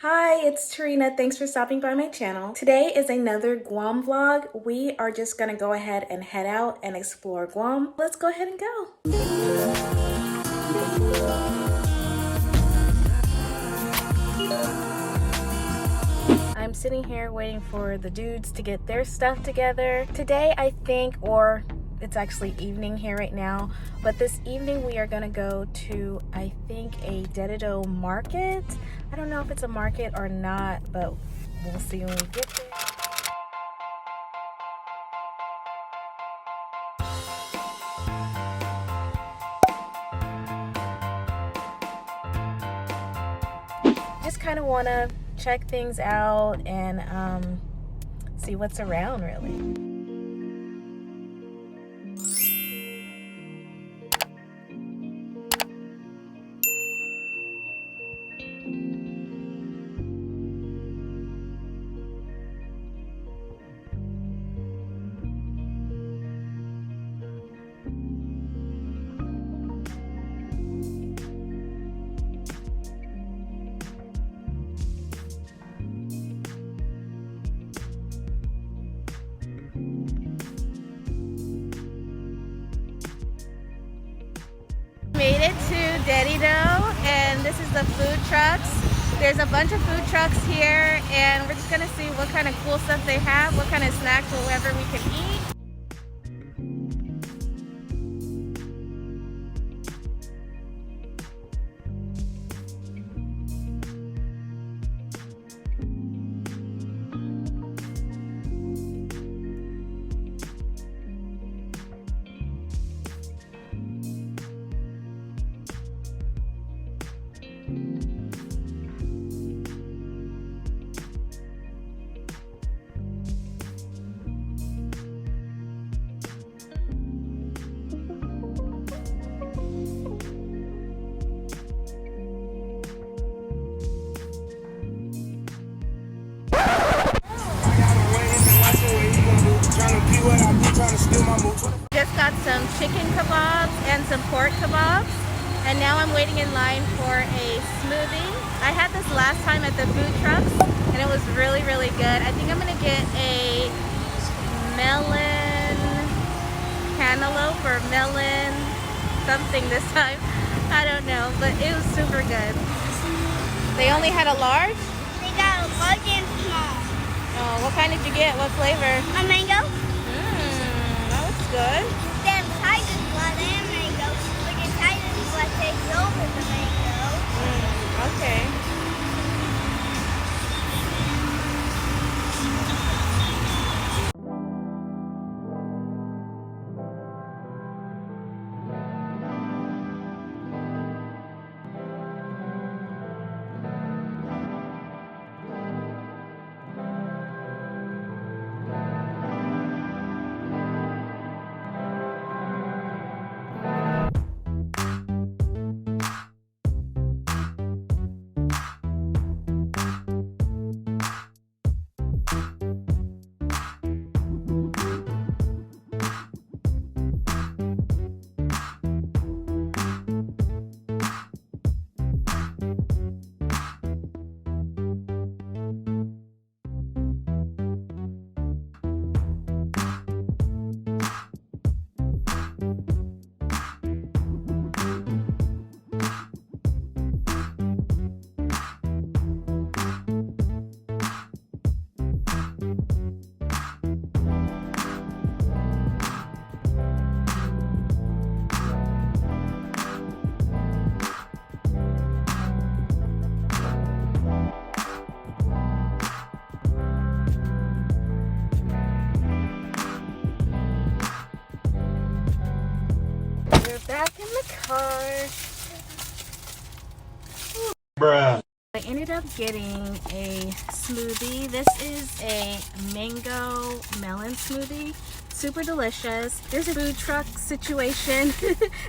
Hi, it's Terreana. Thanks for stopping by my channel. Today is another Guam vlog. We are just gonna go ahead and head out and explore Guam. Let's go ahead and go. I'm sitting here waiting for the dudes to get their stuff together. Today, I think, or it's actually evening here right now, but this evening we are gonna go to, I think, a Dededo market. I don't know if it's a market or not, but we'll see when we get there. Just kind of want to check things out and see what's around, really. Made it to Dededo, and this is the food trucks. There's a bunch of food trucks here, and we're just gonna see what kind of cool stuff they have, what kind of snacks or whatever we can eat. Just got some chicken kebabs and some pork kebabs, and now I'm waiting in line for a smoothie. I had this last time at the food trucks, and it was really, really good. I think I'm gonna get a melon cantaloupe or melon something this time. I don't know, but it was super good. They only had a large? They got a large and small. Oh, what kind did you get? What flavor? A mango? Good. Then Tiger's blood and mango. But the Tiger's blood takes over the mango. Okay. Back in the car. Bruh. I ended up getting a smoothie. This is a mango melon smoothie. Super delicious. There's a food truck situation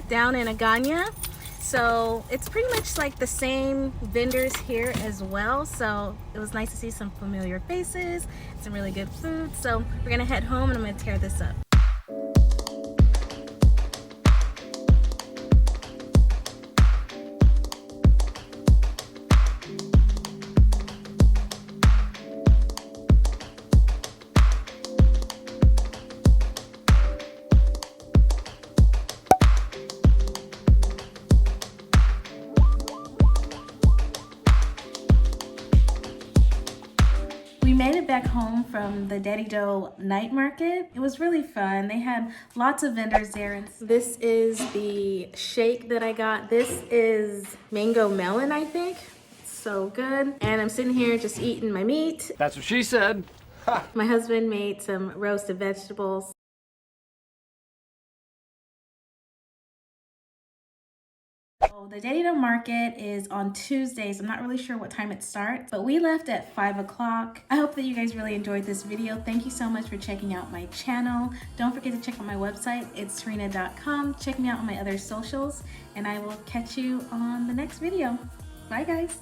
down in Agana. So it's pretty much like the same vendors here as well. So it was nice to see some familiar faces, some really good food. So we're gonna head home and I'm gonna tear this up. made it back home from the Dededo night market. It was really fun. They had lots of vendors there. And this is the shake that I got. This is mango melon, I think. So good. And I'm sitting here just eating my meat. That's what she said. Ha. My husband made some roasted vegetables. So the Dededo market is on Tuesdays. I'm not really sure what time it starts, but we left at 5 o'clock. I hope that you guys really enjoyed this video. Thank you so much for checking out my channel. Don't forget to check out my website. It's Terreana.com. Check me out on my other socials, and I will catch you on the next video. Bye, guys.